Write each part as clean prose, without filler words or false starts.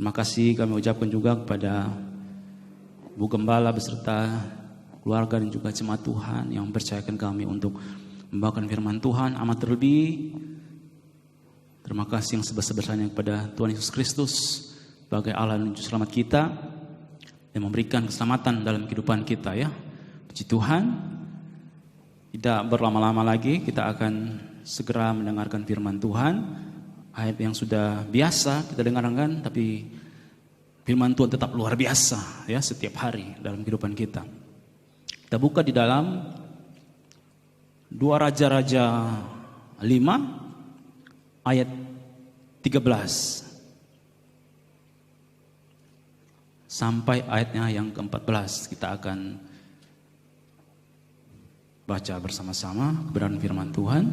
Terima kasih kami ucapkan juga kepada Bu Gembala beserta keluarga dan juga jemaat Tuhan yang mempercayakan kami untuk membawakan firman Tuhan. Amat terlebih terima kasih yang sebesar-besarnya kepada Tuhan Yesus Kristus sebagai Allah dan Juru Selamat kita yang memberikan keselamatan dalam kehidupan kita ya. Puji Tuhan. Tidak berlama-lama lagi kita akan segera mendengarkan firman Tuhan. Ayat yang sudah biasa kita dengarkan, tapi firman Tuhan tetap luar biasa ya setiap hari dalam kehidupan kita. Kita buka di dalam 2 Raja-Raja 5 ayat 13 sampai ayatnya yang ke-14. Kita akan baca bersama-sama kebenaran firman Tuhan.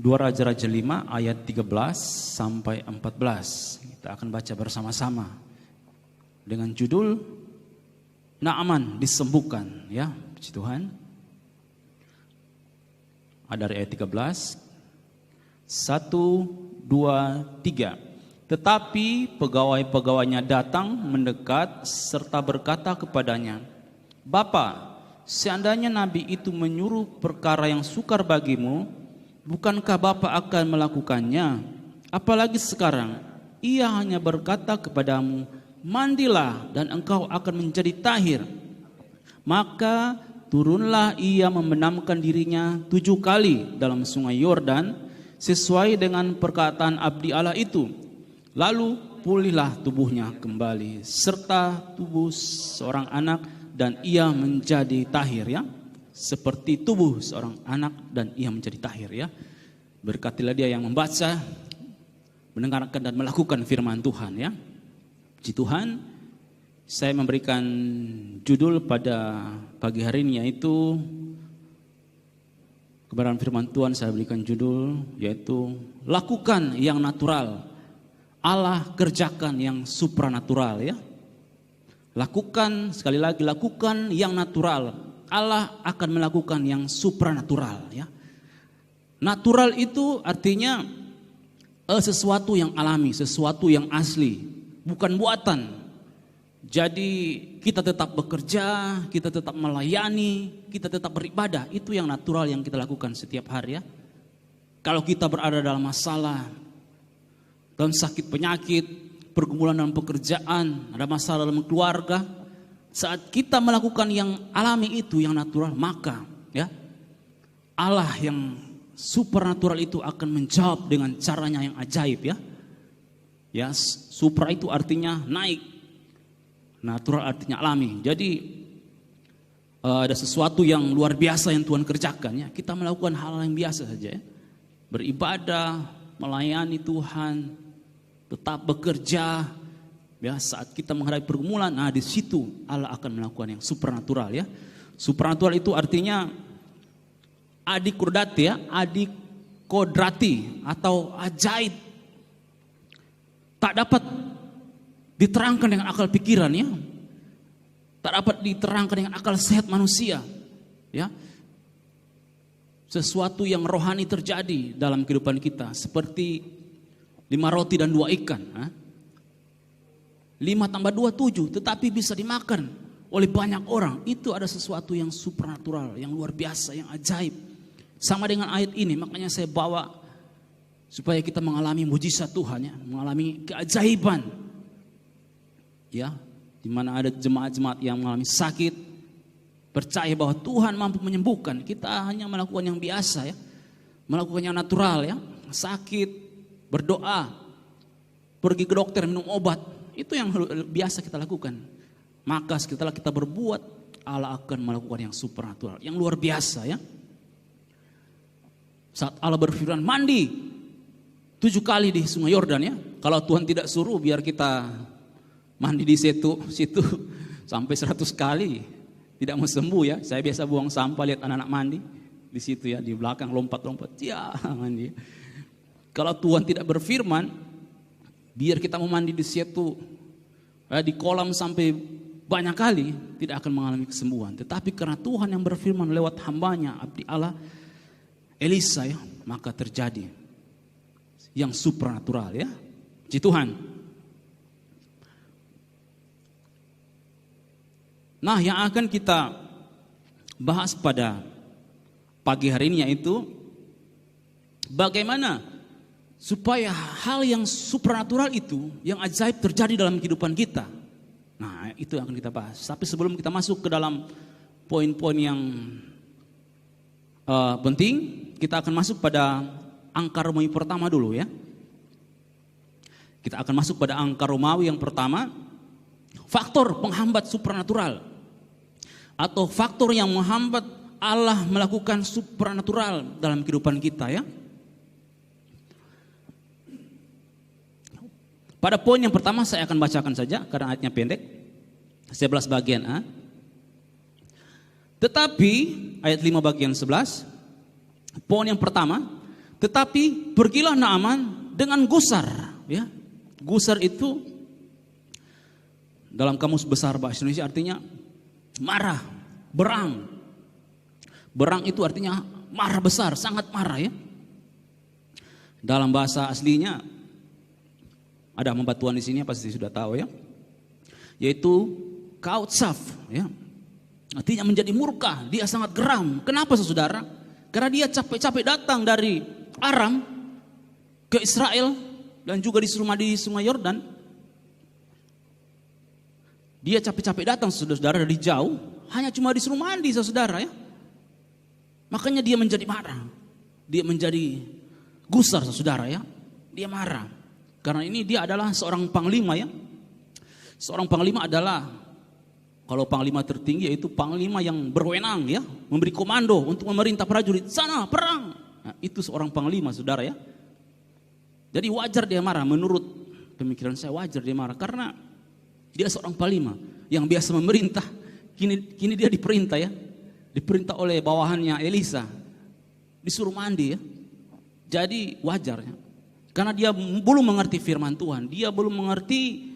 2 Raja-Raja 5 ayat 13 sampai 14. Kita akan baca bersama-sama dengan judul Naaman disembuhkan ya. Puji Tuhan. Ada dari ayat 13. 1, 2, 3. Tetapi pegawai-pegawainya datang mendekat serta berkata kepadanya, "Bapa, seandainya nabi itu menyuruh perkara yang sukar bagimu, bukankah Bapa akan melakukannya? Apalagi sekarang, ia hanya berkata kepadamu, mandilah dan engkau akan menjadi tahir. Maka turunlah ia membenamkan dirinya 7 kali dalam sungai Yordan, sesuai dengan perkataan abdi Allah itu. Lalu pulihlah tubuhnya kembali, serta tubuh seorang anak, dan ia menjadi tahir ya. Seperti tubuh seorang anak dan ia menjadi tahir ya." Berkatilah dia yang membaca, mendengarkan dan melakukan firman Tuhan ya. Puji Tuhan. Saya memberikan judul pada pagi hari ini yaitu kebenaran firman Tuhan. Saya berikan judul yaitu lakukan yang natural, Allah kerjakan yang supranatural ya. Lakukan, sekali lagi lakukan yang natural, Allah akan melakukan yang supranatural ya. Natural itu artinya sesuatu yang alami, sesuatu yang asli, bukan buatan. Jadi kita tetap bekerja, kita tetap melayani, kita tetap beribadah, itu yang natural yang kita lakukan setiap hari ya. Kalau kita berada dalam masalah, dalam sakit penyakit, pergumulan dalam pekerjaan, ada masalah dalam keluarga, saat kita melakukan yang alami itu, yang natural, maka ya Allah yang supernatural itu akan menjawab dengan caranya yang ajaib ya. Ya, supra itu artinya naik, natural artinya alami. Jadi ada sesuatu yang luar biasa yang Tuhan kerjakan ya. Kita melakukan hal yang biasa saja ya. Beribadah, melayani Tuhan, tetap bekerja. Ya, saat kita menghadapi pergumulan, nah di situ Allah akan melakukan yang supernatural ya. Supernatural itu artinya adikodrati ya, adikodrati atau ajaib. Tak dapat diterangkan dengan akal pikiran ya. Tak dapat diterangkan dengan akal sehat manusia ya. Sesuatu yang rohani terjadi dalam kehidupan kita seperti 5 roti dan 2 ikan. 5 tambah 2, 7, tetapi bisa dimakan oleh banyak orang. Itu ada sesuatu yang supernatural, yang luar biasa, yang ajaib. Sama dengan ayat ini, makanya saya bawa supaya kita mengalami mujizat Tuhan ya, mengalami keajaiban. Ya, di mana ada jemaat-jemaat yang mengalami sakit, percaya bahwa Tuhan mampu menyembuhkan. Kita hanya melakukan yang biasa ya, melakukan yang natural ya. Sakit, berdoa, pergi ke dokter minum obat, itu yang biasa kita lakukan. Maka setelah kita berbuat, Allah akan melakukan yang supernatural, yang luar biasa ya. Saat Allah berfirman mandi 7 kali di sungai Yordan ya. Kalau Tuhan tidak suruh biar kita mandi di situ sampai 100 kali, tidak mau sembuh ya. Saya biasa buang sampah lihat anak-anak mandi di situ ya, di belakang lompat-lompat ya mandi. Kalau Tuhan tidak berfirman, biar kita mau mandi di situ di kolam sampai banyak kali, tidak akan mengalami kesembuhan. Tetapi karena Tuhan yang berfirman lewat hambanya abdi Allah Elisa ya, maka terjadi yang supranatural ya. Puji Tuhan. Nah, yang akan kita bahas pada pagi hari ini yaitu bagaimana supaya hal yang supranatural itu, yang ajaib terjadi dalam kehidupan kita. Nah, itu yang akan kita bahas. Tapi sebelum kita masuk ke dalam poin-poin yang penting, kita akan masuk pada angka Romawi pertama dulu ya. Kita akan masuk pada angka Romawi yang pertama, faktor penghambat supranatural atau faktor yang menghambat Allah melakukan supranatural dalam kehidupan kita ya. Pada poin yang pertama saya akan bacakan saja karena ayatnya pendek. 11 bagian A. Tetapi ayat 5 bagian 11. Poin yang pertama, tetapi pergilah Naaman dengan gusar ya. Gusar itu dalam kamus besar bahasa Indonesia artinya marah, berang. Berang itu artinya marah besar, sangat marah ya. Dalam bahasa aslinya ada hamba Tuhan di sini pasti sudah tahu ya. Yaitu kautsaf ya. Artinya menjadi murka, dia sangat geram. Kenapa saudara? Karena dia capek-capek datang dari Aram ke Israel dan juga disuruh mandi di Sungai Yordan. Dia capek-capek datang saudara dari jauh, hanya cuma disuruh mandi saudara ya. Makanya dia menjadi marah. Dia menjadi gusar saudara ya. Dia marah. Karena ini dia adalah seorang panglima ya. Seorang panglima adalah, kalau panglima tertinggi yaitu panglima yang berwenang ya, memberi komando untuk memerintah prajurit, sana perang. Nah, itu seorang panglima saudara ya. Jadi wajar dia marah, menurut pemikiran saya wajar dia marah karena dia seorang panglima yang biasa memerintah. Kini dia diperintah ya. Diperintah oleh bawahannya Elisa. Disuruh mandi ya. Jadi wajar ya. Karena dia belum mengerti firman Tuhan, dia belum mengerti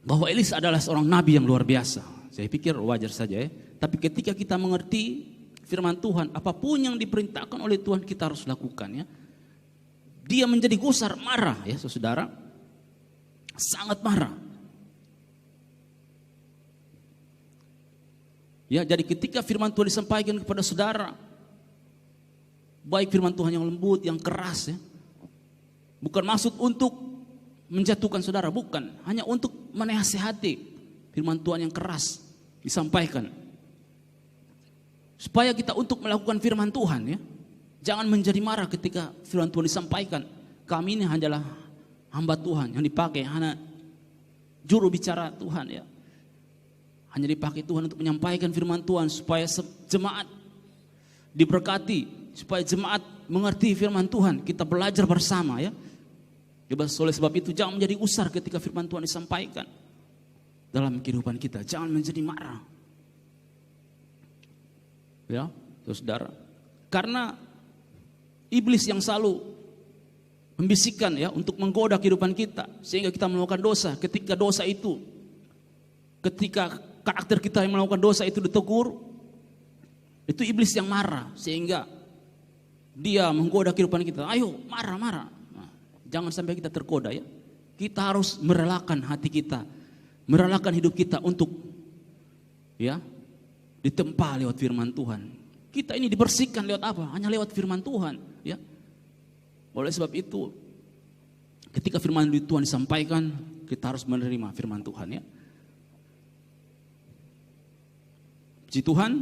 bahwa Elisa adalah seorang nabi yang luar biasa. Saya pikir wajar saja ya. Tapi ketika kita mengerti firman Tuhan, apapun yang diperintahkan oleh Tuhan kita harus lakukan ya. Dia menjadi gusar, marah ya saudara. Sangat marah. Ya, jadi ketika firman Tuhan disampaikan kepada saudara, baik firman Tuhan yang lembut, yang keras ya. Bukan maksud untuk menjatuhkan saudara, bukan. Hanya untuk menasihati. Firman Tuhan yang keras disampaikan. Supaya kita untuk melakukan firman Tuhan ya. Jangan menjadi marah ketika firman Tuhan disampaikan. Kami ini hanyalah hamba Tuhan yang dipakai, hanya juru bicara Tuhan ya. Hanya dipakai Tuhan untuk menyampaikan firman Tuhan supaya jemaat diberkati, supaya jemaat mengerti firman Tuhan. Kita belajar bersama ya. Oleh sebab itu jangan menjadi gusar ketika firman Tuhan disampaikan dalam kehidupan kita. Jangan menjadi marah. Ya, saudara. Karena iblis yang selalu membisikkan ya untuk menggoda kehidupan kita sehingga kita melakukan dosa. Ketika dosa itu, ketika karakter kita yang melakukan dosa itu ditegur, itu iblis yang marah sehingga dia menggoda kehidupan kita. Ayo marah-marah. Nah, jangan sampai kita tergoda ya. Kita harus merelakan hati kita, merelakan hidup kita untuk ya ditempa lewat firman Tuhan. Kita ini dibersihkan lewat apa? Hanya lewat firman Tuhan ya. Oleh sebab itu ketika firman Tuhan disampaikan, kita harus menerima firman Tuhan ya. Puji Tuhan.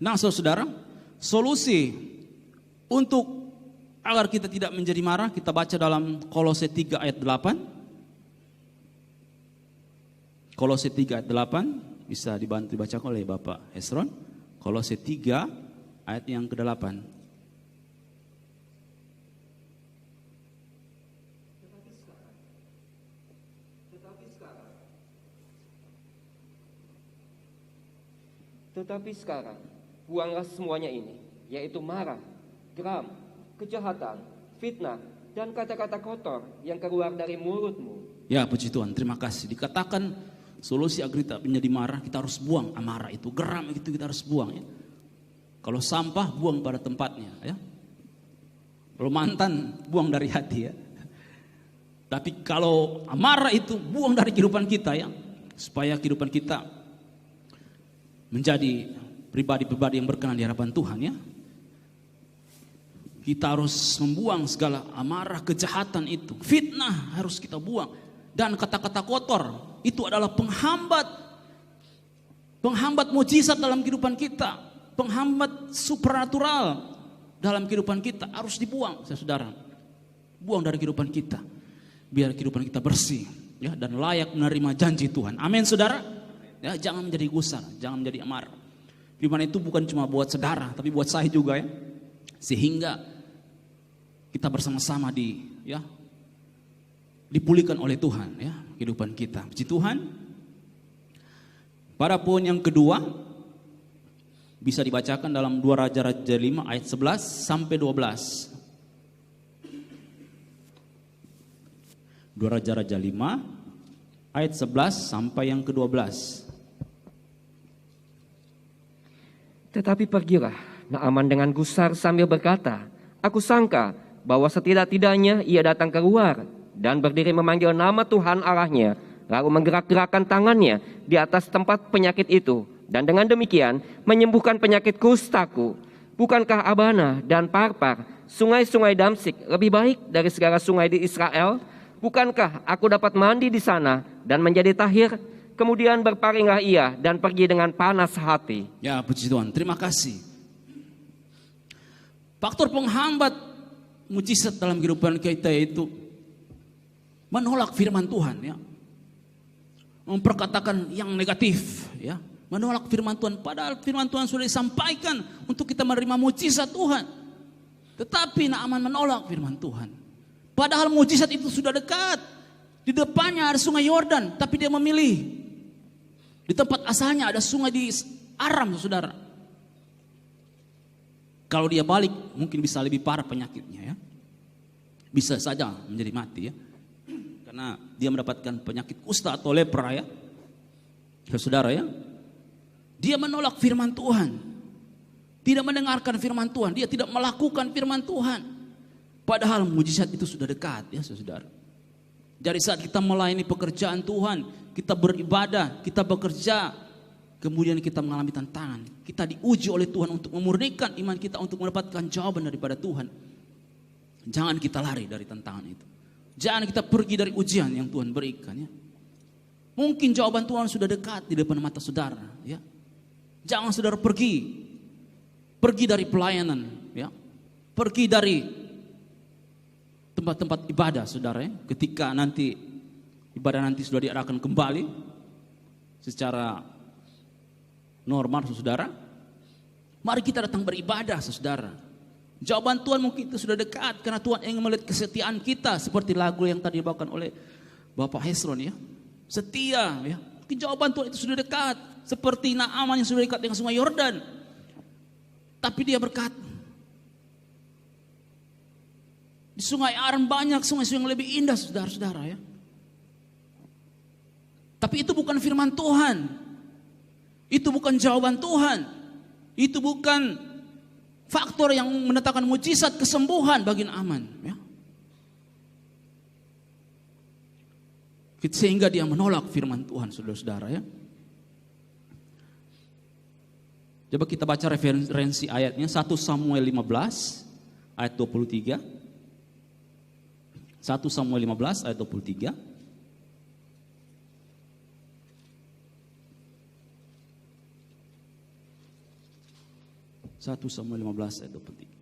Nah saudara, solusi untuk agar kita tidak menjadi marah, kita baca dalam Kolose 3 ayat 8. Kolose 3 ayat 8 bisa dibantu dibacakan oleh Bapak Hesron. Kolose 3 ayat yang ke-8. Tetapi sekarang buanglah semuanya ini, yaitu marah, geram, kejahatan, fitnah, dan kata-kata kotor yang keluar dari mulutmu. Ya puji Tuhan, terima kasih. Dikatakan solusi agar kita menjadi marah, kita harus buang amarah itu, geram itu kita harus buang ya. Kalau sampah buang pada tempatnya, ya. Kalau mantan buang dari hati, ya. Tapi kalau amarah itu buang dari kehidupan kita, ya, supaya kehidupan kita menjadi pribadi-pribadi yang berkenan di hadapan Tuhan, ya. Kita harus membuang segala amarah, kejahatan itu. Fitnah harus kita buang. Dan kata-kata kotor itu adalah penghambat mujizat dalam kehidupan kita, penghambat supranatural dalam kehidupan kita, harus dibuang, saudara. Buang dari kehidupan kita, biar kehidupan kita bersih, ya, dan layak menerima janji Tuhan. Amin, saudara. Ya, jangan menjadi gusar, jangan menjadi amarah. Firman itu bukan cuma buat saudara, tapi buat saya juga, ya. Sehingga kita bersama-sama dipulihkan oleh Tuhan, ya, kehidupan kita. Puji Tuhan. Pada poin yang kedua bisa dibacakan dalam 2 Raja-Raja 5 ayat 11 sampai 12. 2 Raja-Raja 5 ayat 11 sampai yang ke-12. Tetapi pergilah Naaman dengan gusar sambil berkata, "Aku sangka bahwa setidak-tidaknya ia datang keluar dan berdiri memanggil nama Tuhan Allahnya, lalu menggerak-gerakkan tangannya di atas tempat penyakit itu, dan dengan demikian menyembuhkan penyakit kustaku. Bukankah Abana dan Parpar, sungai-sungai Damsik, lebih baik dari segala sungai di Israel? Bukankah aku dapat mandi di sana dan menjadi tahir?" Kemudian berpalinglah ia dan pergi dengan panas hati. Ya, puji Tuhan. Terima kasih. Faktor penghambat mujizat dalam kehidupan kita itu menolak firman Tuhan, ya. Memperkatakan yang negatif, ya. Menolak firman Tuhan, padahal firman Tuhan sudah disampaikan untuk kita menerima mujizat Tuhan. Tetapi Naaman menolak firman Tuhan. Padahal mujizat itu sudah dekat. Di depannya ada sungai Yordan, tapi dia memilih. Di tempat asalnya ada sungai di Aram, saudara. Kalau dia balik mungkin bisa lebih parah penyakitnya, ya. Bisa saja menjadi mati, ya. Karena dia mendapatkan penyakit kusta atau lepra, ya. Saudara, ya. Dia menolak firman Tuhan. Tidak mendengarkan firman Tuhan, dia tidak melakukan firman Tuhan. Padahal mujizat itu sudah dekat, ya, saudara. Dari saat kita melayani pekerjaan Tuhan, kita beribadah, kita bekerja, kemudian kita mengalami tantangan. Kita diuji oleh Tuhan untuk memurnikan iman kita, untuk mendapatkan jawaban daripada Tuhan. Jangan kita lari dari tantangan itu. Jangan kita pergi dari ujian yang Tuhan berikan, ya. Mungkin jawaban Tuhan sudah dekat di depan mata saudara, ya. Jangan saudara pergi dari pelayanan, ya. Pergi dari tempat-tempat ibadah, saudara, ya. Ketika nanti ibadah nanti sudah diarahkan kembali secara normal, saudara. Mari kita datang beribadah, saudara. Jawaban Tuhan mungkin itu sudah dekat, karena Tuhan ingin melihat kesetiaan kita, seperti lagu yang tadi dibawakan oleh Bapak Hesron, ya. Setia, ya. Mungkin jawaban Tuhan itu sudah dekat, seperti Naaman yang sudah dekat dengan sungai Yordan. Tapi dia berkata, di sungai Aram banyak sungai-sungai yang lebih indah, saudara-saudara, ya. Tapi itu bukan firman Tuhan. Itu bukan jawaban Tuhan. Itu bukan faktor yang mendatangkan mujizat kesembuhan bagi Naaman, ya. Sehingga dia menolak firman Tuhan, saudara-saudara, ya. Coba kita baca referensi ayatnya, 1 Samuel 15 ayat 23. 1 Samuel 15 ayat 23. Samuel 15 ayat 23.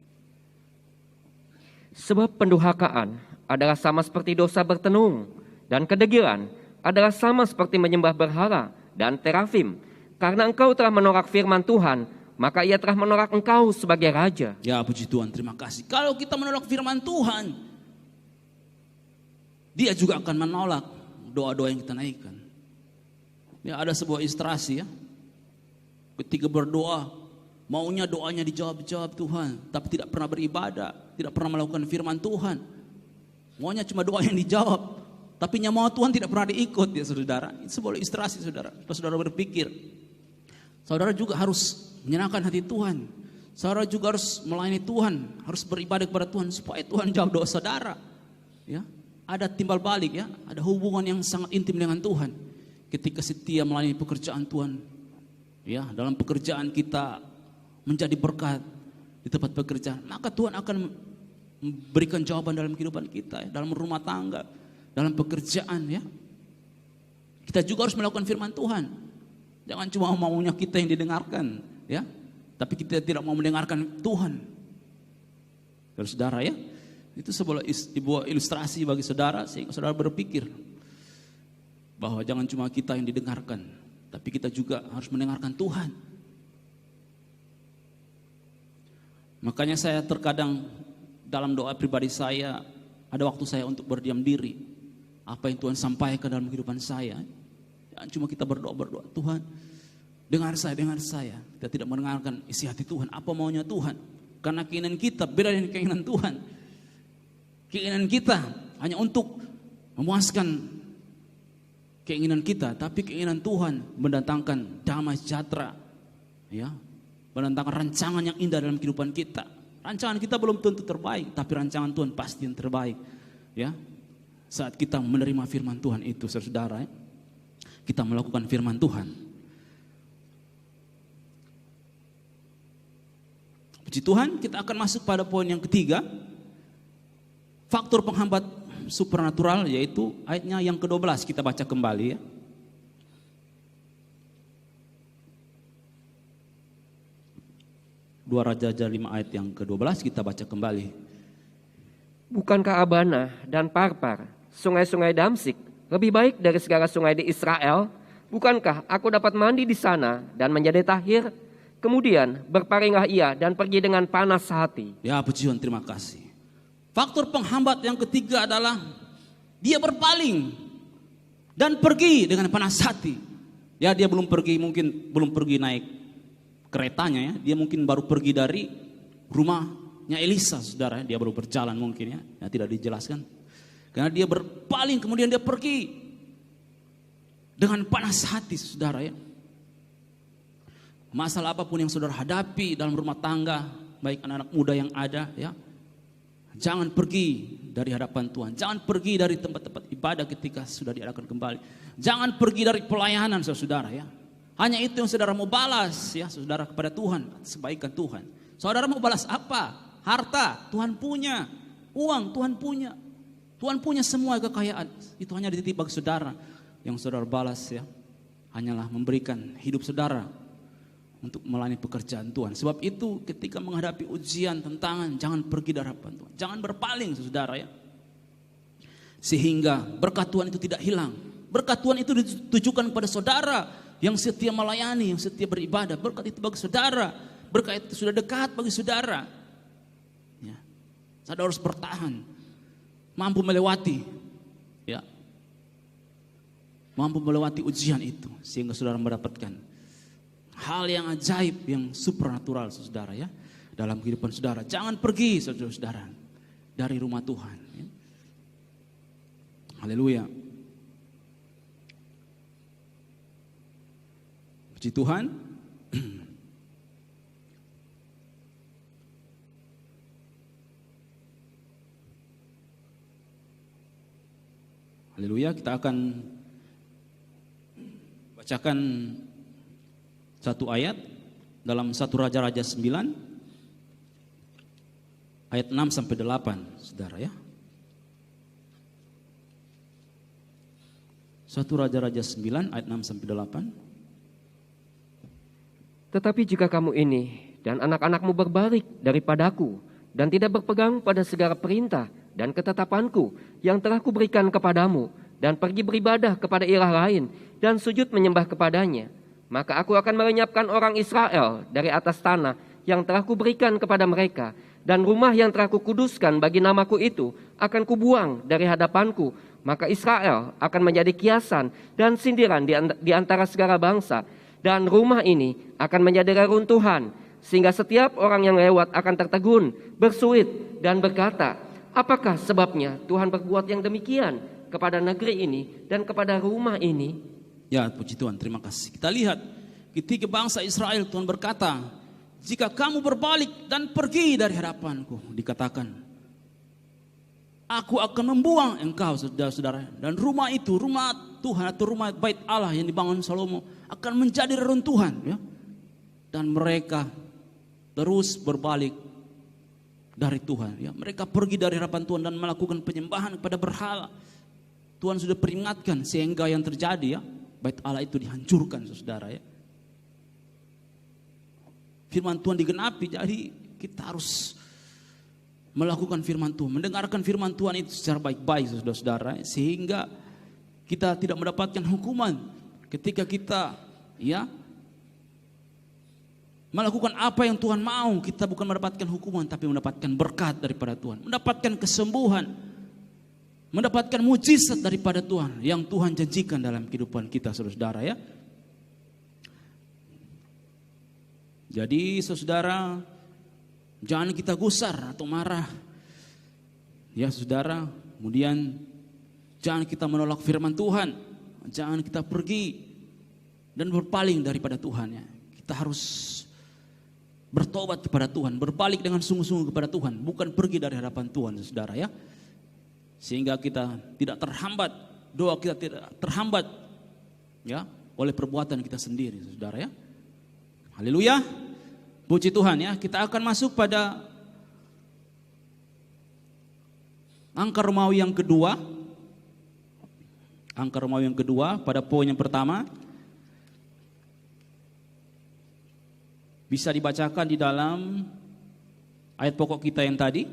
Sebab pendurhakaan adalah sama seperti dosa bertenung, dan kedegilan adalah sama seperti menyembah berhala dan terafim. Karena engkau telah menolak firman Tuhan, maka ia telah menolak engkau sebagai raja. Ya, puji Tuhan, terima kasih. Kalau kita menolak firman Tuhan, dia juga akan menolak doa-doa yang kita naikkan. Ya, ada sebuah ilustrasi, ya. Ketika berdoa, maunya doanya dijawab Tuhan, tapi tidak pernah beribadah, tidak pernah melakukan firman Tuhan. Maunya cuma doa yang dijawab, tapi nyawa Tuhan tidak pernah diikut, ya saudara. Itu sebuah ilustrasi, saudara. Supaya saudara berpikir, saudara juga harus menyenangkan hati Tuhan. Saudara juga harus melayani Tuhan, harus beribadah kepada Tuhan supaya Tuhan jawab doa saudara. Ya, ada timbal balik ya, ada hubungan yang sangat intim dengan Tuhan. Ketika setia melayani pekerjaan Tuhan, ya, dalam pekerjaan kita menjadi berkat di tempat pekerjaan, maka Tuhan akan memberikan jawaban dalam kehidupan kita, ya, dalam rumah tangga, dalam pekerjaan ya. Kita juga harus melakukan firman Tuhan. Jangan cuma maunya kita yang didengarkan, ya. Tapi kita tidak mau mendengarkan Tuhan. Saudara ya, itu sebuah ilustrasi bagi saudara sehingga saudara berpikir bahwa jangan cuma kita yang didengarkan, tapi kita juga harus mendengarkan Tuhan. Makanya saya terkadang dalam doa pribadi saya, ada waktu saya untuk berdiam diri. Apa yang Tuhan sampaikan dalam kehidupan saya. Jangan cuma kita berdoa, Tuhan dengar saya. Kita tidak mendengarkan isi hati Tuhan, apa maunya Tuhan. Karena keinginan kita beda dengan keinginan Tuhan. Keinginan kita hanya untuk memuaskan keinginan kita, tapi keinginan Tuhan mendatangkan damai sejahtera, ya, mendatangkan rancangan yang indah dalam kehidupan kita. Rancangan kita belum tentu terbaik, tapi rancangan Tuhan pasti yang terbaik, ya. Saat kita menerima firman Tuhan itu, saudara, ya, kita melakukan firman Tuhan. Puji Tuhan, kita akan masuk pada poin yang ketiga, faktor penghambat supernatural, yaitu ayatnya yang ke-12. Kita baca kembali ya. Dua Raja-Raja 5 ayat yang ke-12 kita baca kembali. Bukankah Abana dan Parpar, sungai-sungai Damsik, lebih baik dari segala sungai di Israel? Bukankah aku dapat mandi di sana dan menjadi tahir? Kemudian berpalinglah ia dan pergi dengan panas hati. Ya, puji Tuhan, terima kasih. Faktor penghambat yang ketiga adalah dia berpaling dan pergi dengan panas hati. Ya, dia mungkin belum pergi naik keretanya ya. Dia mungkin baru pergi dari rumahnya Elisa, saudara. Dia baru berjalan mungkin ya tidak dijelaskan. Karena dia berpaling kemudian dia pergi dengan panas hati, saudara ya. Masalah apapun yang saudara hadapi dalam rumah tangga, baik anak-anak muda yang ada ya, jangan pergi dari hadapan Tuhan. Jangan pergi dari tempat-tempat ibadah ketika sudah diadakan kembali. Jangan pergi dari pelayanan saudara ya. Hanya itu yang saudara mau balas ya, saudara, kepada Tuhan, kebaikan Tuhan. Saudara mau balas apa? Harta Tuhan punya, uang Tuhan punya. Tuhan punya semua kekayaan. Itu hanya dititip bagi saudara. Yang saudara balas ya, hanyalah memberikan hidup saudara untuk melayani pekerjaan Tuhan. Sebab itu ketika menghadapi ujian, tantangan, jangan pergi dari hadapan Tuhan. Jangan berpaling saudara ya. Sehingga berkat Tuhan itu tidak hilang. Berkat Tuhan itu ditujukan kepada saudara yang setia melayani, yang setia beribadah. Berkat itu bagi saudara. Berkat itu sudah dekat bagi saudara. Ya. Saudara harus bertahan. Mampu melewati. Ya. Mampu melewati ujian itu. Sehingga saudara mendapatkan hal yang ajaib, yang supernatural saudara ya, dalam kehidupan saudara. Jangan pergi saudara-saudara dari rumah Tuhan ya. Haleluya. Puji Tuhan. Haleluya. Kita akan bacakan satu ayat dalam 1 Raja-Raja 9 ayat 6 sampai 8, saudara ya. 1 Raja-Raja 9 ayat 6 sampai 8. Tetapi jika kamu ini dan anak-anakmu berbalik daripadaku dan tidak berpegang pada segala perintah dan ketetapanku yang telah kuberikan kepadamu dan pergi beribadah kepada ilah lain dan sujud menyembah kepadanya, maka aku akan melenyapkan orang Israel dari atas tanah yang telah kuberikan kepada mereka, dan rumah yang telah kukuduskan bagi namaku itu akan kubuang dari hadapanku. Maka Israel akan menjadi kiasan dan sindiran di antara segala bangsa, dan rumah ini akan menjadi reruntuhan, sehingga setiap orang yang lewat akan tertegun, bersuit dan berkata, apakah sebabnya Tuhan berbuat yang demikian kepada negeri ini dan kepada rumah ini? Ya, puji Tuhan, terima kasih. Kita lihat ketika bangsa Israel, Tuhan berkata, jika kamu berbalik dan pergi dari hadapanku, dikatakan, aku akan membuang engkau, saudara-saudara, dan rumah itu, rumah Tuhan atau rumah bait Allah yang dibangun Salomo akan menjadi reruntuhan, ya. Dan mereka terus berbalik dari Tuhan, ya. Mereka pergi dari hadapan Tuhan dan melakukan penyembahan kepada berhala. Tuhan sudah peringatkan sehingga yang terjadi, ya, bait Allah itu dihancurkan, saudara, ya. Firman Tuhan digenapi, jadi kita harus melakukan firman Tuhan, mendengarkan firman Tuhan itu secara baik-baik, saudara-saudara, sehingga kita tidak mendapatkan hukuman ketika kita, ya, melakukan apa yang Tuhan mau. Kita bukan mendapatkan hukuman, tapi mendapatkan berkat daripada Tuhan, mendapatkan kesembuhan, mendapatkan mujizat daripada Tuhan yang Tuhan janjikan dalam kehidupan kita, saudara-saudara, ya. Jadi saudara, jangan kita gusar atau marah, ya saudara. Kemudian jangan kita menolak firman Tuhan, jangan kita pergi dan berpaling daripada Tuhan, ya. Kita harus bertobat kepada Tuhan, berbalik dengan sungguh-sungguh kepada Tuhan, bukan pergi dari hadapan Tuhan, saudara, ya. Sehingga kita tidak terhambat, doa kita tidak terhambat, ya, oleh perbuatan kita sendiri, saudara, ya. Haleluya. Puji Tuhan, ya. Kita akan masuk pada angka Romawi yang kedua. Angka Romawi yang kedua pada poin yang pertama. Bisa dibacakan di dalam ayat pokok kita yang tadi.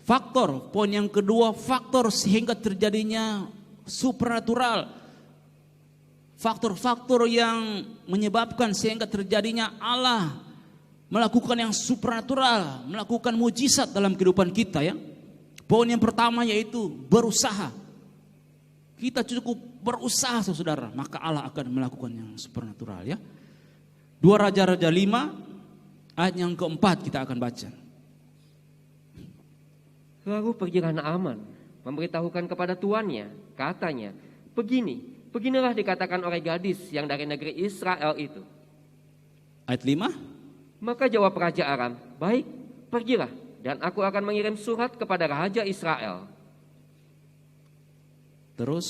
Faktor, poin yang kedua, faktor sehingga terjadinya supranatural. Faktor-faktor yang menyebabkan sehingga terjadinya Allah melakukan yang supranatural, melakukan mujizat dalam kehidupan kita, ya. Poin yang pertama yaitu berusaha. Kita cukup berusaha, saudara, maka Allah akan melakukan yang supranatural, ya. 2 Raja-Raja 5 ayat yang keempat kita akan baca. Lalu pergilah Naaman memberitahukan kepada tuannya, katanya, beginilah dikatakan oleh gadis yang dari negeri Israel itu. Ayat 5. Maka jawab Raja Aram, baik, pergilah, dan aku akan mengirim surat kepada Raja Israel. Terus,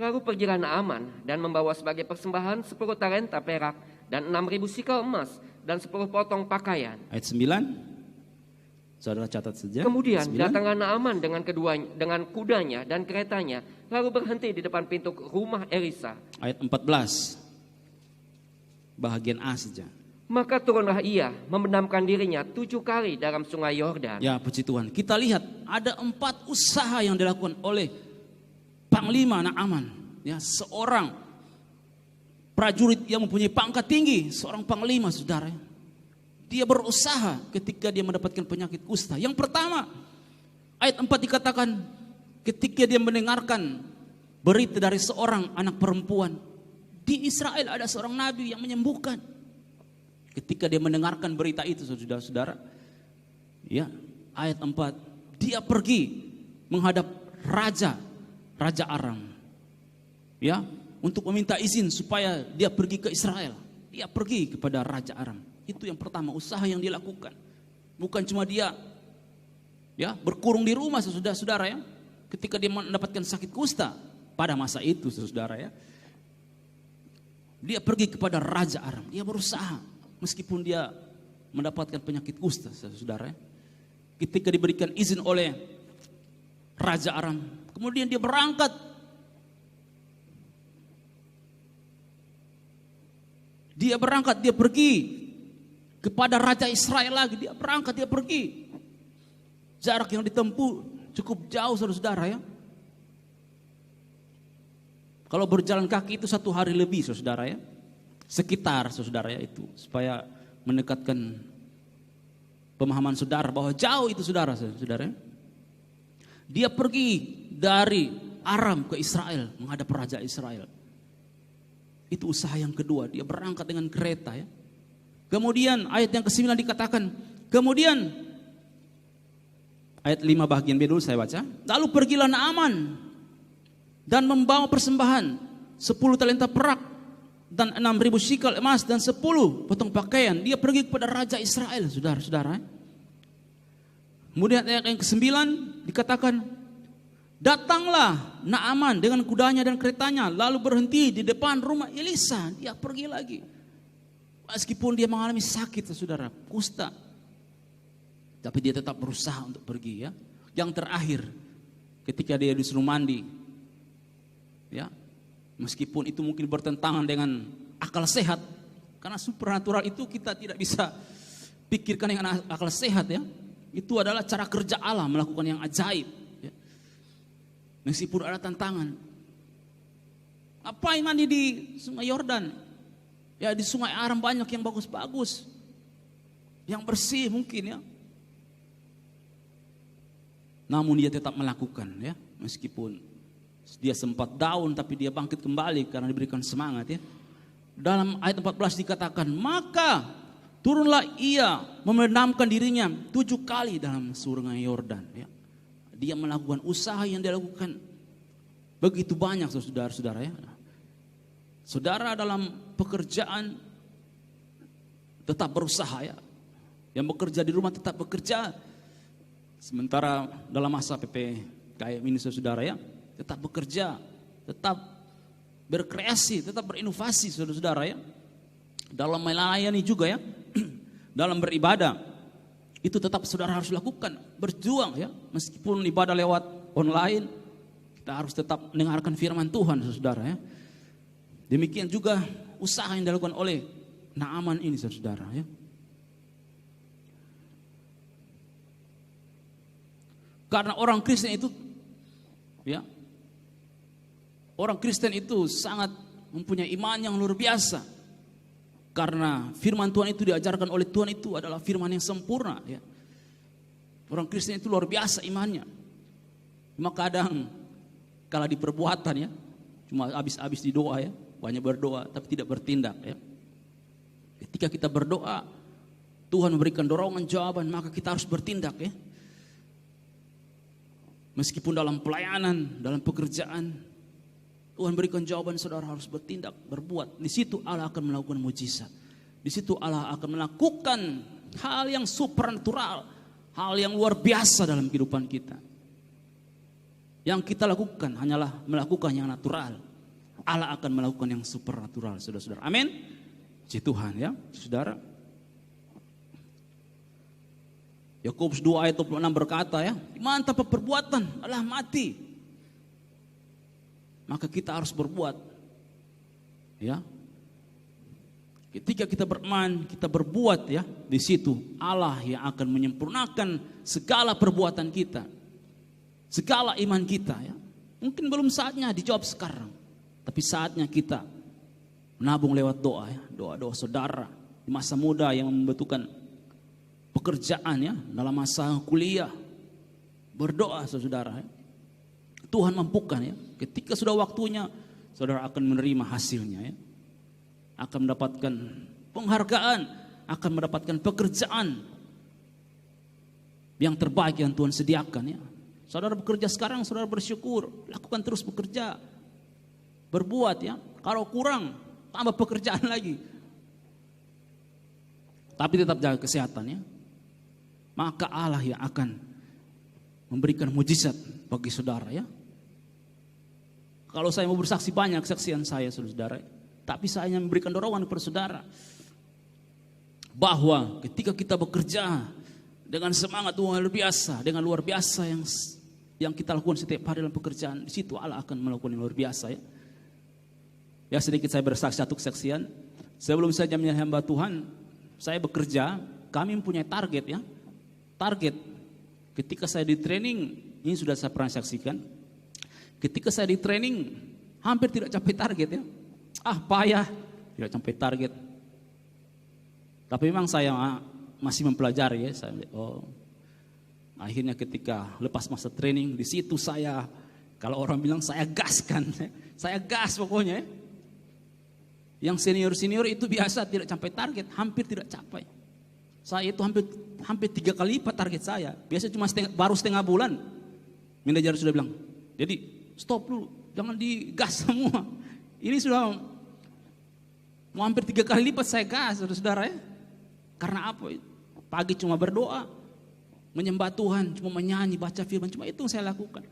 lalu pergilah Naaman dan membawa sebagai persembahan 10 talenta perak dan 6.000 sikel emas dan 10 potong pakaian. ayat 9. Saudara catat saja. Kemudian 9. datanglah Naaman dengan kudanya dan keretanya, lalu berhenti di depan pintu rumah Elisa. Ayat 14. Bahagian A saja. Maka turunlah ia, memendamkan dirinya 7 kali dalam sungai Yordan. Ya, puji Tuhan. Kita lihat ada 4 usaha yang dilakukan oleh Panglima Naaman, ya, seorang prajurit yang mempunyai pangkat tinggi, seorang panglima, saudara. Dia berusaha ketika dia mendapatkan penyakit kusta. Yang pertama, ayat 4 dikatakan ketika dia mendengarkan berita dari seorang anak perempuan. Di Israel ada seorang nabi yang menyembuhkan. Ketika dia mendengarkan berita itu, saudara-saudara, ya, ayat 4, dia pergi menghadap Raja Aram, ya, untuk meminta izin supaya dia pergi ke Israel. Dia pergi kepada Raja Aram. Itu yang pertama, usaha yang dilakukan. Bukan cuma dia, ya, berkurung di rumah, saudara-saudara, ya. Ketika dia mendapatkan sakit kusta pada masa itu, saudara, ya, dia pergi kepada Raja Aram. Dia berusaha meskipun dia mendapatkan penyakit kusta, saudara, ya. Ketika diberikan izin oleh Raja Aram, kemudian dia berangkat. Dia pergi kepada Raja Israel lagi. Dia berangkat, dia pergi. Jarak yang ditempuh cukup jauh, saudara, ya. Kalau berjalan kaki itu 1 hari lebih, saudara, ya. Sekitar, saudara, ya, itu. Supaya mendekatkan pemahaman saudara bahwa jauh itu, saudara, ya. Dia pergi dari Aram ke Israel, menghadap Raja Israel. Itu usaha yang kedua, dia berangkat dengan kereta, ya. Kemudian ayat yang ke-9 dikatakan, kemudian ayat 5 bagian B dulu saya baca. Lalu pergilah Naaman dan membawa persembahan 10 talenta perak dan 6.000 sikal emas dan 10 potong pakaian. Dia pergi kepada Raja Israel, saudara-saudara. Kemudian ayat yang ke-9 dikatakan, datanglah Naaman dengan kudanya dan keretanya, lalu berhenti di depan rumah Elisa. Dia pergi lagi. Meskipun dia mengalami sakit, saudara, kusta, tapi dia tetap berusaha untuk pergi, ya. Yang terakhir, ketika dia disuruh mandi, ya, meskipun itu mungkin bertentangan dengan akal sehat, karena supernatural itu kita tidak bisa pikirkan dengan akal sehat, ya. Itu adalah cara kerja Allah melakukan yang ajaib, ya. Meskipun ada tantangan. Apa yang mandi di Sungai Yordan? Ya, di Sungai Aram banyak yang bagus-bagus, yang bersih mungkin, ya. Namun dia tetap melakukan, ya. Meskipun dia sempat down, tapi dia bangkit kembali karena diberikan semangat, ya. Dalam ayat 14 dikatakan, maka turunlah ia memendamkan dirinya 7 kali dalam Sungai Yordan, ya. Dia melakukan usaha yang dia lakukan begitu banyak, saudara-saudara, ya. Saudara dalam pekerjaan tetap berusaha, ya. Yang bekerja di rumah tetap bekerja. Sementara dalam masa PPKM ini, saudara, ya, tetap bekerja, tetap berkreasi, tetap berinovasi, saudara-saudara, ya. Dalam melayani juga, ya. Dalam beribadah itu tetap saudara harus lakukan, berjuang, ya. Meskipun ibadah lewat online, kita harus tetap mendengarkan firman Tuhan, saudara, ya. Demikian juga usaha yang dilakukan oleh Naaman ini, saudara, ya. Karena orang Kristen itu, ya, orang Kristen itu sangat mempunyai iman yang luar biasa. Karena firman Tuhan itu diajarkan oleh Tuhan itu adalah firman yang sempurna, ya. Orang Kristen itu luar biasa imannya. Cuma kadang kala di perbuatan, ya, cuma habis-habis di doa, ya, banyak berdoa tapi tidak bertindak, ya. Ketika kita berdoa, Tuhan memberikan dorongan jawaban, maka kita harus bertindak, ya. Meskipun dalam pelayanan, dalam pekerjaan, Tuhan berikan jawaban, saudara harus bertindak, berbuat. Di situ Allah akan melakukan mujizat. Di situ Allah akan melakukan hal yang supernatural, hal yang luar biasa dalam kehidupan kita. Yang kita lakukan hanyalah melakukan yang natural. Allah akan melakukan yang supernatural, saudara-saudara. Amin. Puji Tuhan, ya, saudara. Yakobus 2 ayat 26 berkata, ya, iman tanpa perbuatan adalah mati. Maka kita harus berbuat, ya. Ketika kita beriman, kita berbuat, ya, di situ Allah yang akan menyempurnakan segala perbuatan kita, segala iman kita, ya. Mungkin belum saatnya dijawab sekarang, tapi saatnya kita menabung lewat doa, ya, doa-doa saudara di masa muda yang membutuhkan pekerjaan, ya, dalam masa kuliah, berdoa, saudara, ya. Tuhan mampukan, ya. Ketika sudah waktunya, saudara akan menerima hasilnya, ya. Akan mendapatkan penghargaan, akan mendapatkan pekerjaan yang terbaik yang Tuhan sediakan, ya. Saudara bekerja sekarang, saudara bersyukur, lakukan terus bekerja, berbuat, ya. Kalau kurang, tambah pekerjaan lagi. Tapi tetap jaga kesehatan, ya. Maka Allah yang akan memberikan mujizat bagi saudara, ya. Kalau saya mau bersaksi banyak kesaksian saya, saudara, tapi saya hanya memberikan dorongan kepada saudara bahwa ketika kita bekerja dengan semangat luar biasa, dengan luar biasa yang kita lakukan setiap hari dalam pekerjaan, di situ Allah akan melakukan yang luar biasa, ya. Ya, sedikit saya bersaksi satu kesaksian. Sebelum saya menjadi hamba Tuhan, saya bekerja, kami mempunyai target, ya. Target ketika saya di training, ini sudah saya pernah saksikan. Ketika saya di training, hampir tidak capai target, ya. Payah, tidak capai target. Tapi memang saya masih mempelajari, ya. Saya, akhirnya ketika lepas masa training, di situ saya, kalau orang bilang saya gaskan, saya gas pokoknya, ya. Yang senior-senior itu biasa tidak capai target, hampir tidak capai. Saya itu hampir 3 kali lipat target saya. Biasa cuma baru setengah bulan. Manajer sudah bilang, jadi stop dulu, jangan digas semua. Ini sudah mau hampir 3 kali lipat saya gas, saudara ya. Karena apa? Pagi cuma berdoa, menyembah Tuhan, cuma menyanyi, baca firman, cuma itu yang saya lakukan.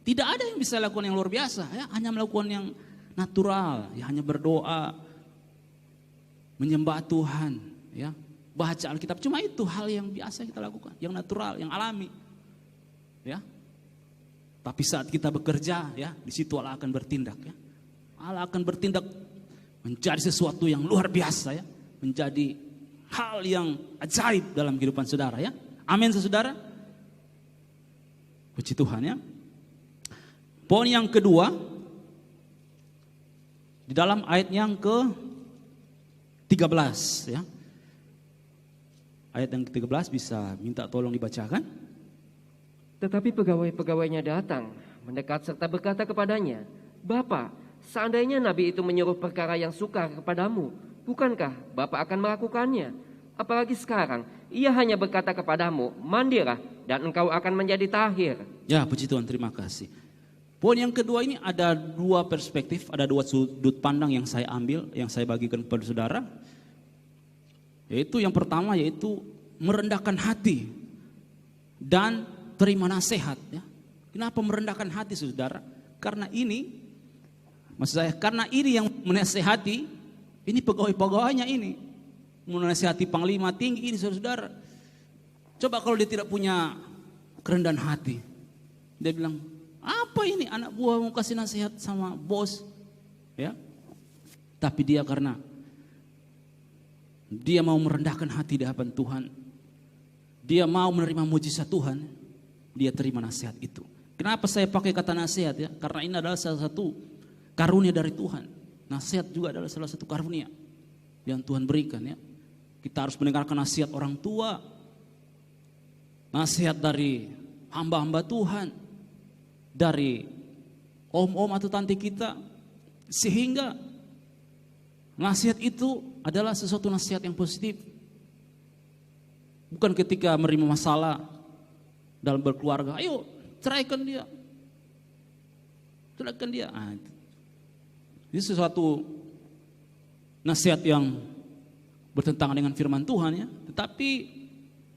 Tidak ada yang bisa lakukan yang luar biasa, ya, hanya melakukan yang natural, ya, hanya berdoa, menyembah Tuhan, ya, baca Alkitab, cuma itu hal yang biasa kita lakukan, yang natural, yang alami, ya. Tapi saat kita bekerja, ya, di situ Allah akan bertindak, ya. Allah akan bertindak menjadi sesuatu yang luar biasa, ya, menjadi hal yang ajaib dalam kehidupan saudara, ya. Amin, saudara. Puji Tuhan, ya. Poin yang kedua, di dalam ayat yang ke-13, ya. Ayat yang ke-13 bisa minta tolong dibacakan. Tetapi pegawai-pegawainya datang, mendekat serta berkata kepadanya, Bapa, seandainya Nabi itu menyuruh perkara yang sukar kepadamu, bukankah Bapa akan melakukannya? Apalagi sekarang, ia hanya berkata kepadamu, mandilah dan engkau akan menjadi tahir. Ya, puji Tuhan, terima kasih. Poin yang kedua ini ada 2 perspektif, ada 2 sudut pandang yang saya ambil, yang saya bagikan kepada saudara. Yaitu yang pertama, yaitu merendahkan hati dan terima nasihat, ya. Kenapa merendahkan hati, saudara? Karena ini, maksud saya, karena ini yang menasehati, ini pegawai-pegawainya ini. Menasihati panglima tinggi ini, saudara. Coba kalau dia tidak punya kerendahan hati. Dia bilang, apa ini anak buah mau kasih nasihat sama bos, ya? Tapi dia karena dia mau merendahkan hati di hadapan Tuhan, dia mau menerima mujizat Tuhan, dia terima nasihat itu. Kenapa saya pakai kata nasihat, ya? Karena ini adalah salah satu karunia dari Tuhan. Nasihat juga adalah salah satu karunia yang Tuhan berikan, ya. Kita harus mendengarkan nasihat orang tua, nasihat dari hamba-hamba Tuhan, dari om-om atau tante kita, sehingga nasihat itu adalah sesuatu nasihat yang positif. Bukan ketika menerima masalah dalam berkeluarga, ayo ceraikan dia, ceraikan dia. Ini sesuatu nasihat yang bertentangan dengan firman Tuhan, ya. Tetapi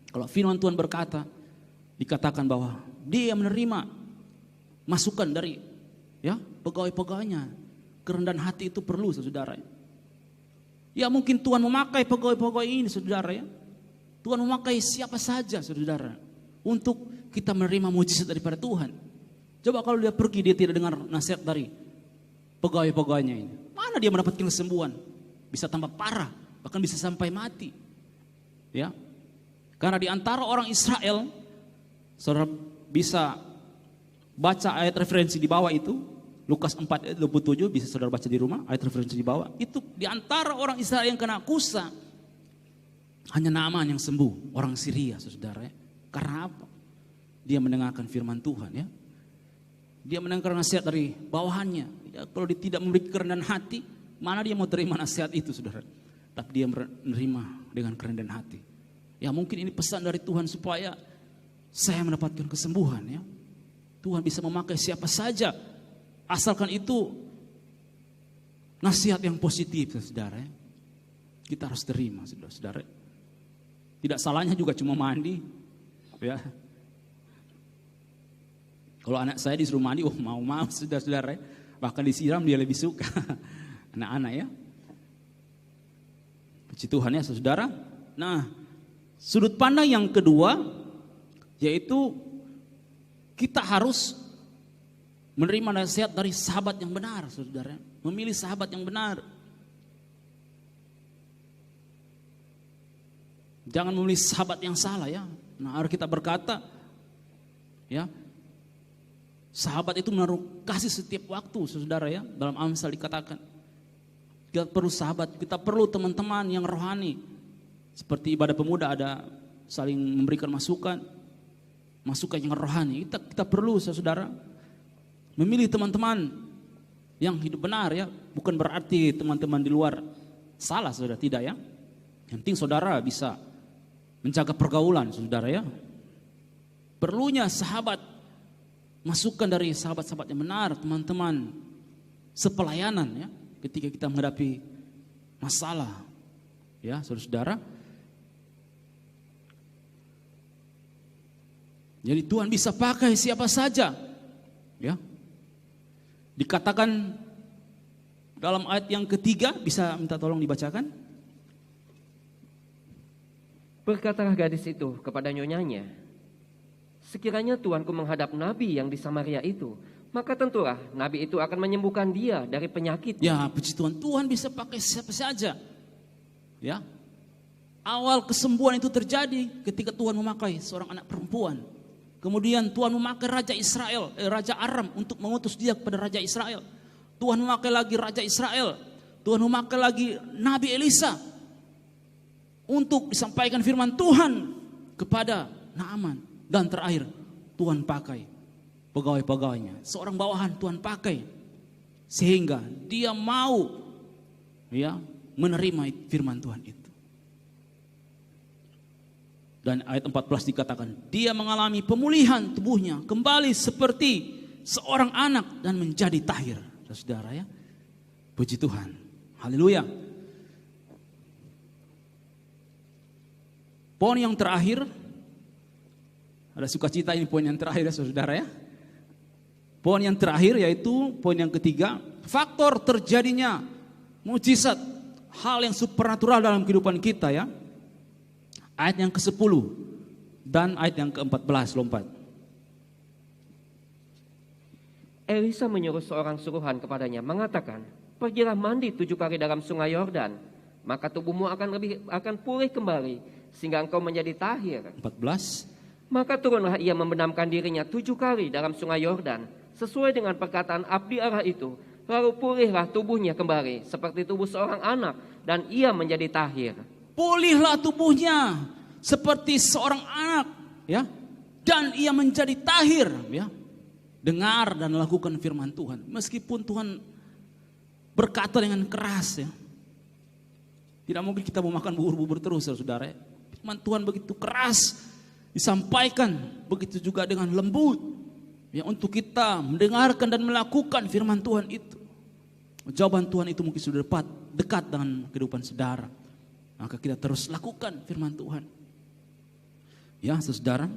kalau firman Tuhan berkata, dikatakan bahwa dia menerima masukan dari, ya, pegawai-pegawainya. Kerendahan hati itu perlu, saudara. Ya, mungkin Tuhan memakai pegawai-pegawai ini, saudara, ya. Tuhan memakai siapa saja, saudara, untuk kita menerima mujizat daripada Tuhan. Coba kalau dia pergi, dia tidak dengar nasihat dari pegawai-pegawainya ini, mana dia mendapatkan kesembuhan? Bisa tambah parah, bahkan bisa sampai mati, ya. Karena di antara orang Israel, saudara bisa baca ayat referensi di bawah itu, Lukas 4 ayat 27, bisa saudara baca di rumah, ayat referensi di bawah. Itu di antara orang Israel yang kena kusta, hanya Naaman yang sembuh, orang Syria, saudara, ya. Karena apa? Dia mendengarkan firman Tuhan, ya. Dia mendengarkan nasihat dari bawahannya. Ya, kalau dia tidak memiliki kerendahan hati, mana dia mau terima nasihat itu, saudara? Tapi dia menerima dengan kerendahan hati. Ya, mungkin ini pesan dari Tuhan supaya saya mendapatkan kesembuhan, ya. Tuhan bisa memakai siapa saja, asalkan itu nasihat yang positif, saudara, ya. Kita harus terima, saudara. Tidak salahnya juga cuma mandi, ya. Kalau anak saya disuruh mandi, mau, saudara, ya. Bahkan disiram dia lebih suka. Anak-anak, ya. Puji Tuhan, ya, saudara. Nah, sudut pandang yang kedua, yaitu kita harus menerima nasihat dari sahabat yang benar, saudara. Memilih sahabat yang benar. Jangan memilih sahabat yang salah, ya. Nah, harus kita berkata, ya, sahabat itu menaruh kasih setiap waktu, saudara, ya. Dalam Amsal dikatakan, kita perlu sahabat, kita perlu teman-teman yang rohani. Seperti ibadah pemuda ada saling memberikan masukan yang rohani. Kita perlu, saudara, memilih teman-teman yang hidup benar, ya. Bukan berarti teman-teman di luar salah, saudara, tidak, ya. Yang penting saudara bisa menjaga pergaulan, saudara, ya. Perlunya sahabat, masukan dari sahabat-sahabat yang benar, teman-teman sepelayanan, ya. ketika kita menghadapi masalah. Ya, saudara-saudara. Jadi Tuhan bisa pakai siapa saja. Ya. Dikatakan dalam ayat yang ketiga, bisa minta tolong dibacakan. Berkatalah gadis itu kepada nyonyanya, sekiranya tuanku menghadap nabi yang di Samaria itu, maka tentulah nabi itu akan menyembuhkan dia dari penyakit. Ya, puji Tuhan, Tuhan bisa pakai siapa saja. Ya. Awal kesembuhan itu terjadi ketika Tuhan memakai seorang anak perempuan. Kemudian Tuhan memakai Raja Aram untuk mengutus dia kepada Raja Israel. Tuhan memakai lagi Raja Israel. Tuhan memakai lagi Nabi Elisa untuk disampaikan firman Tuhan kepada Naaman. Dan terakhir Tuhan pakai pegawai-pegawainya. Seorang bawahan Tuhan pakai sehingga dia mau menerima firman Tuhan itu. Dan ayat 14 dikatakan, dia mengalami pemulihan tubuhnya kembali seperti seorang anak dan menjadi tahir. Saudara ya, puji Tuhan, haleluya. Poin yang terakhir, ada sukacita ini poin yang terakhir ya saudara ya. Poin yang terakhir yaitu poin yang ketiga, faktor terjadinya mujizat, hal yang supernatural dalam kehidupan kita ya. Ayat yang ke-10 dan ayat yang ke-14 lompat. Elisa menyuruh seorang suruhan kepadanya mengatakan, pergilah mandi 7 kali dalam sungai Yordan, maka tubuhmu akan pulih kembali sehingga engkau menjadi tahir. 14. Maka turunlah ia membenamkan dirinya 7 kali dalam sungai Yordan, sesuai dengan perkataan abdi Allah itu. Lalu pulihlah tubuhnya kembali seperti tubuh seorang anak, dan ia menjadi tahir. Pulihlah tubuhnya seperti seorang anak, ya, dan ia menjadi tahir, ya. Dengar dan lakukan firman Tuhan. Meskipun Tuhan berkata dengan keras, ya, tidak mungkin kita mau makan bubur-bubur terus, saudara. Firman Tuhan begitu keras disampaikan, begitu juga dengan lembut, ya, untuk kita mendengarkan dan melakukan firman Tuhan itu. Jawaban Tuhan itu mungkin sudah dekat dengan kehidupan saudara. Maka kita terus lakukan firman Tuhan. Ya, saudara.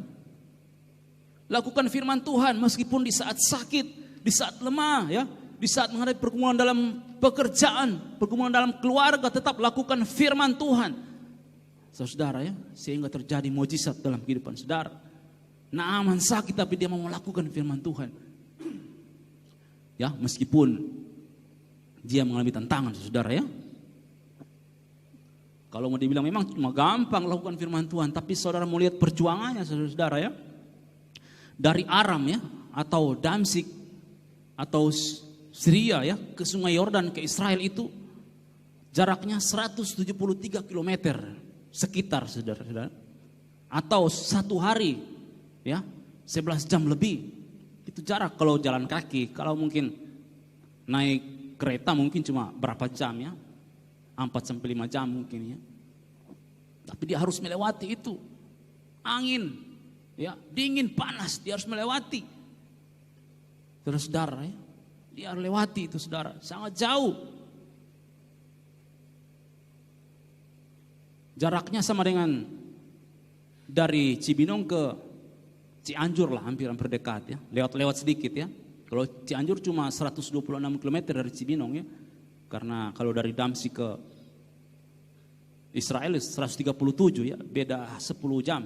Lakukan firman Tuhan meskipun di saat sakit, di saat lemah, ya, di saat menghadapi pergumulan dalam pekerjaan, pergumulan dalam keluarga, tetap lakukan firman Tuhan. Saudara ya, sehingga terjadi mujizat dalam kehidupan saudara. Naaman sakit tapi dia mau melakukan firman Tuhan. Ya, meskipun dia mengalami tantangan, saudara ya. Kalau mau dibilang memang cuma gampang lakukan firman Tuhan, tapi saudara mau lihat perjuangannya, saudara ya. Dari Aram ya, atau Damsik, atau Syria ya, ke Sungai Yordan ke Israel itu jaraknya 173 km sekitar, saudara-saudara. Atau 1 hari ya, 11 jam lebih. Itu jarak kalau jalan kaki. Kalau mungkin naik kereta mungkin cuma berapa jam ya, 4-5 jam mungkin ya. Tapi dia harus melewati itu. Angin, ya, dingin, panas, dia harus melewati. Terus saudara ya, dia harus lewati itu saudara, sangat jauh. Jaraknya sama dengan dari Cibinong ke Cianjur lah, hampir dekat ya. Lewat sedikit ya. Kalau Cianjur cuma 126 km dari Cibinong ya. Karena kalau dari Damsik ke Israel 137 ya, beda 10 jam.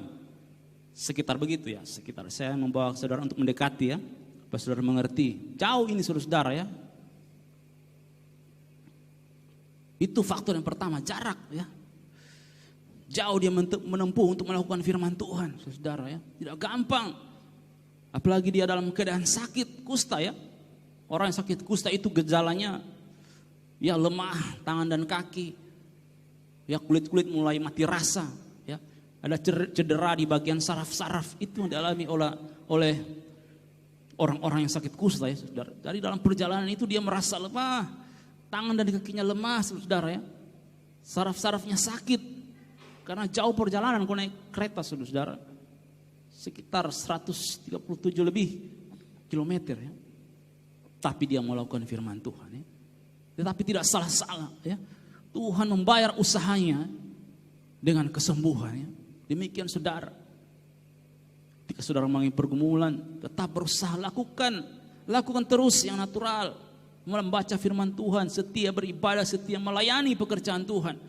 Sekitar begitu ya, sekitar. Saya membawa saudara untuk mendekati ya, supaya saudara mengerti. Jauh ini saudara ya. Itu faktor yang pertama, jarak ya. Jauh dia menempuh untuk melakukan firman Tuhan, saudara ya. Tidak gampang. Apalagi dia dalam keadaan sakit kusta ya. Orang yang sakit kusta itu gejalanya ya lemah tangan dan kaki, ya kulit mulai mati rasa, ya ada cedera di bagian saraf-saraf itu yang dialami oleh orang-orang yang sakit kusta ya saudara. Jadi dalam perjalanan itu dia merasa lemah, tangan dan kakinya lemah saudara ya, saraf-sarafnya sakit karena jauh perjalanan kalau naik kereta saudara, sekitar 137 lebih kilometer ya. Tapi dia melakukan firman Tuhan ya. tetapi tidak salah-salah. Ya. Tuhan membayar usahanya dengan kesembuhan. Ya. Demikian saudara. Ketika saudara mengalami pergumulan, tetap berusaha lakukan terus yang natural. Membaca firman Tuhan, setia beribadah, setia melayani pekerjaan Tuhan.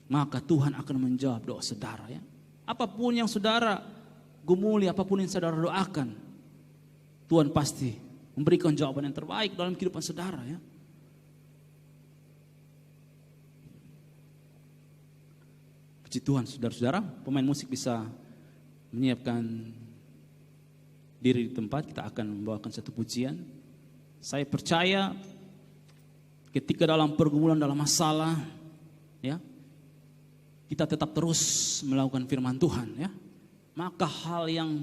Maka Tuhan akan menjawab doa saudara. Ya. Apapun yang saudara gumuli, apapun yang saudara doakan, Tuhan pasti memberikan jawaban yang terbaik dalam kehidupan saudara. Ya. Puji Tuhan, saudara-saudara, pemain musik bisa menyiapkan diri di tempat. Kita akan membawakan satu pujian. Saya percaya ketika dalam pergumulan, dalam masalah, ya, kita tetap terus melakukan firman Tuhan, ya, maka hal yang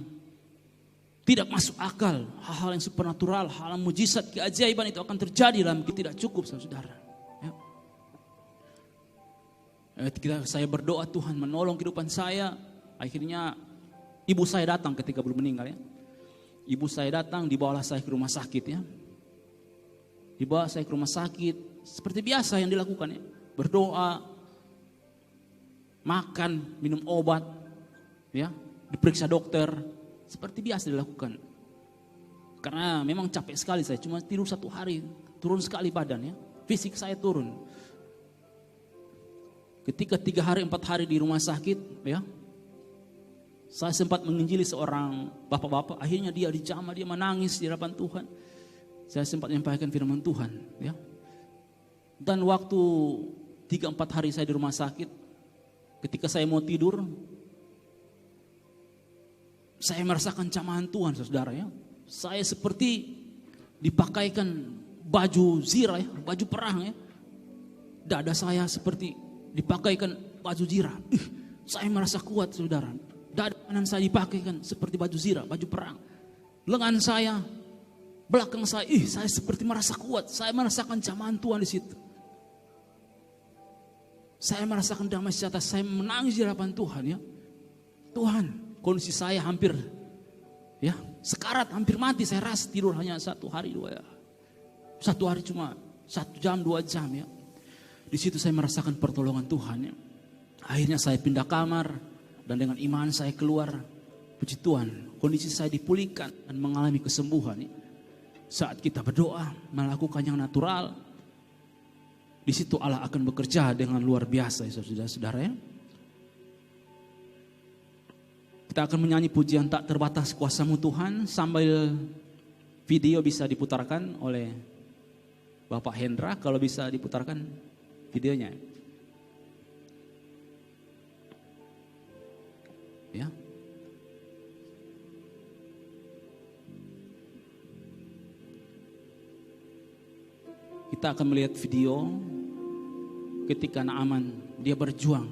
tidak masuk akal, hal-hal yang supernatural, hal yang mujizat, keajaiban itu akan terjadi dalam kita. Tidak cukup, saudara. Ya. Ketika saya berdoa, Tuhan menolong kehidupan saya. Akhirnya ibu saya datang ketika belum meninggal. Ya. Ibu saya datang, dibawalah saya ke rumah sakit. Ya. Dibawa saya ke rumah sakit, seperti biasa yang dilakukan. Ya. Berdoa, makan, minum obat, ya, diperiksa dokter, seperti biasa dilakukan. Karena memang capek sekali saya, cuma tidur 1 hari, turun sekali badan, ya, fisik saya turun. Ketika 3 hari 4 hari di rumah sakit, ya, saya sempat menginjili seorang bapak-bapak, akhirnya dia dijamah, dia menangis di hadapan Tuhan. Saya sempat menyampaikan firman Tuhan, ya. Dan waktu 3-4 hari saya di rumah sakit, ketika saya mau tidur, saya merasakan camahan Tuhan, saudara. Ya. Saya seperti dipakaikan baju zirah, ya, baju perang. Ya. Dada saya seperti dipakaikan baju zirah. Saya merasa kuat, saudara. Dada kanan saya dipakaikan seperti baju zirah, baju perang. Lengan saya, belakang saya, saya seperti merasa kuat. Saya merasakan camahan Tuhan di situ. Saya merasakan damai sejahtera, saya menangis di hadapan Tuhan, ya. Tuhan, kondisi saya hampir, ya, sekarat, hampir mati. Saya rasa tidur hanya 1 hari 2, ya. 1 hari cuma 1 jam 2 jam, ya. Di situ saya merasakan pertolongan Tuhan, ya. Akhirnya saya pindah kamar dan dengan iman saya keluar. Puji Tuhan, kondisi saya dipulihkan dan mengalami kesembuhan, ya. Saat kita berdoa, melakukan yang natural, di situ Allah akan bekerja dengan luar biasa, ya, saudara-saudara. Ya. Kita akan menyanyi pujian Tak Terbatas Kuasa-Mu Tuhan sambil video bisa diputarkan oleh Bapak Hendra, kalau bisa diputarkan videonya. Ya. Kita akan melihat video ketika Naaman dia berjuang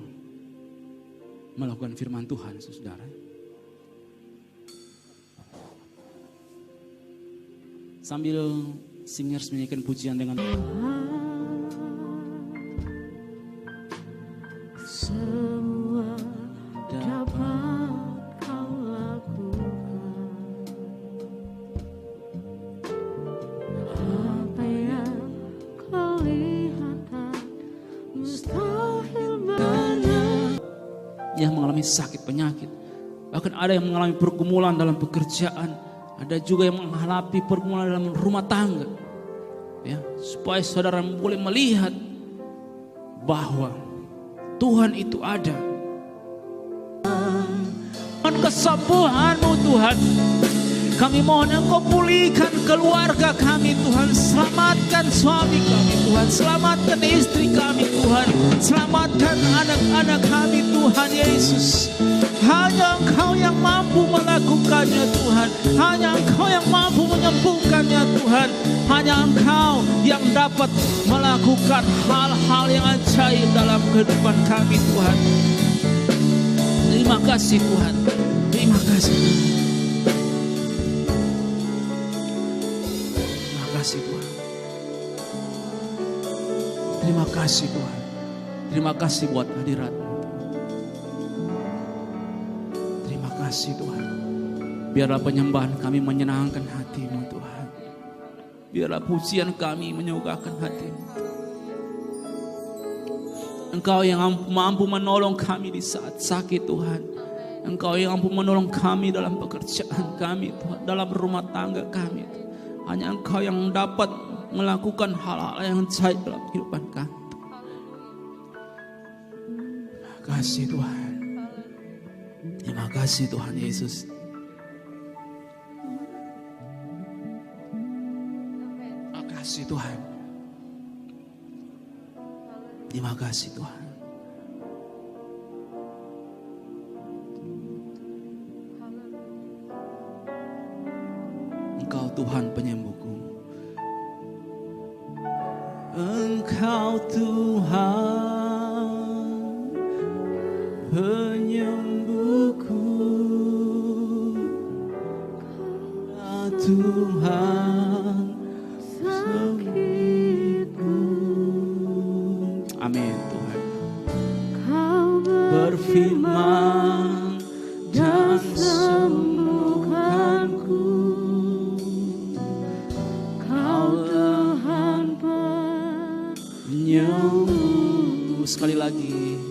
melakukan firman Tuhan, saudara. Sambil singers menyanyikan pujian dengan semua dapat kau lakukan, apa yang kau lihat mustahil banyak. yang mengalami sakit penyakit, bahkan ada yang mengalami pergumulan dalam pekerjaan, ada juga yang menghadapi pergumulan dalam rumah tangga, ya, supaya saudara boleh melihat bahwa Tuhan itu ada. Dengan kesembuhan-Mu Tuhan, kami mohon Engkau pulihkan keluarga kami Tuhan. Selamatkan suami kami Tuhan, selamatkan istri kami Tuhan, selamatkan anak-anak kami Tuhan Yesus. Hanya Engkau yang mampu melakukannya Tuhan, hanya Engkau yang mampu menyembuhkannya Tuhan, hanya Engkau yang dapat melakukan hal-hal yang ajaib dalam kehidupan kami Tuhan. Terima kasih Tuhan, terima kasih. Terima kasih Tuhan. Terima kasih Tuhan. Terima kasih buat hadirat-Mu. Terima kasih Tuhan. Biarlah penyembahan kami menyenangkan hati-Mu Tuhan. Biarlah pujian kami menyukakan hati-Mu. Engkau yang mampu menolong kami di saat sakit Tuhan. Engkau yang mampu menolong kami dalam pekerjaan kami Tuhan, dalam rumah tangga kami Tuhan. Hanya Engkau yang dapat melakukan hal-hal yang ajaib dalam kehidupan kami. Terima kasih Tuhan. Terima kasih Tuhan Yesus. Terima kasih Tuhan. Terima kasih Tuhan. Engkau Tuhan penyembuhku. Engkau Tuhan penyembuhku. Tuhan sakitku. Amin Tuhan. Kau Berfirman dan sembuhkanku. Kau Tuhan penyembuh. Sekali lagi.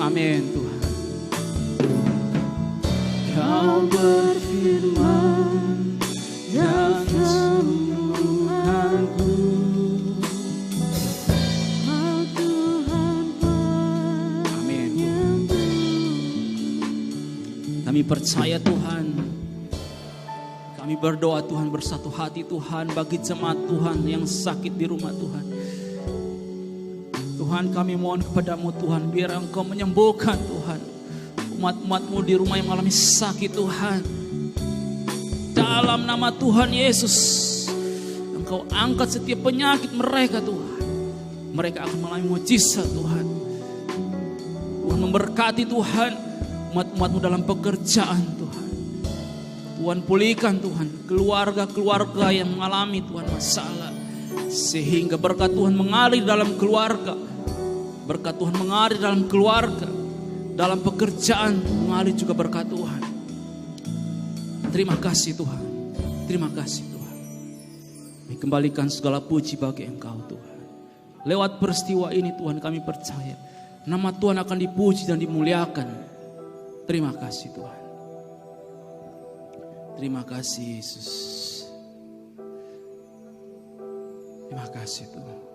Amin Tuhan. Kau berfirman dan sembuhkanku. Kau Tuhan penyembuh. Amin. Kami percaya Tuhan. Kami berdoa Tuhan bersatu hati Tuhan bagi jemaat Tuhan yang sakit di rumah Tuhan. Tuhan kami mohon kepadamu Tuhan, biar Engkau menyembuhkan Tuhan umat-umat-Mu di rumah yang mengalami sakit Tuhan. Dalam nama Tuhan Yesus, Engkau angkat setiap penyakit mereka Tuhan. Mereka akan mengalami mujizat Tuhan. Tuhan memberkati Tuhan umat-umat-Mu dalam pekerjaan Tuhan. Tuhan pulihkan Tuhan keluarga-keluarga yang mengalami Tuhan masalah. Sehingga berkat Tuhan mengalir dalam keluarga. Berkat Tuhan mengalir dalam keluarga, dalam pekerjaan mengalir juga berkat Tuhan. Terima kasih Tuhan. Terima kasih Tuhan. Kembalikan segala puji bagi Engkau Tuhan. Lewat peristiwa ini Tuhan kami percaya nama Tuhan akan dipuji dan dimuliakan. Terima kasih Tuhan. Terima kasih Yesus. Terima kasih Tuhan.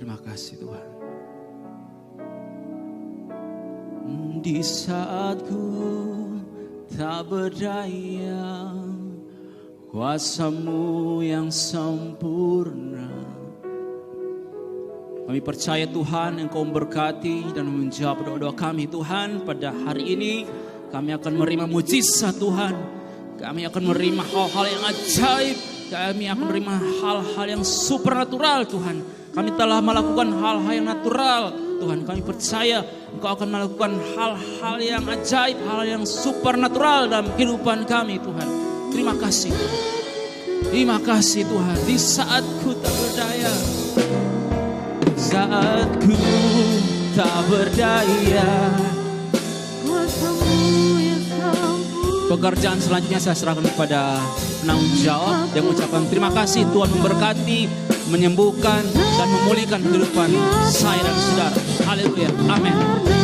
Terima kasih Tuhan. Di saat ku tak berdaya, kuasa-Mu yang sempurna. Kami percaya Tuhan Engkau memberkati dan menjawab doa-doa kami Tuhan. Pada hari ini kami akan menerima mujizat Tuhan. Kami akan menerima hal-hal yang ajaib. Kami akan menerima hal-hal yang supernatural Tuhan. Kami telah melakukan hal-hal yang natural Tuhan. Kami percaya Engkau akan melakukan hal-hal yang ajaib, hal yang supernatural dalam kehidupan kami Tuhan. Terima kasih. Terima kasih Tuhan. Di saat ku tak berdaya, saat ku tak berdaya, pekerjaan selanjutnya saya serahkan kepada penanggung jawab dan mengucapkan terima kasih. Tuhan memberkati, menyembuhkan dan memulihkan kehidupan saya dan saudara. Haleluya. Amin.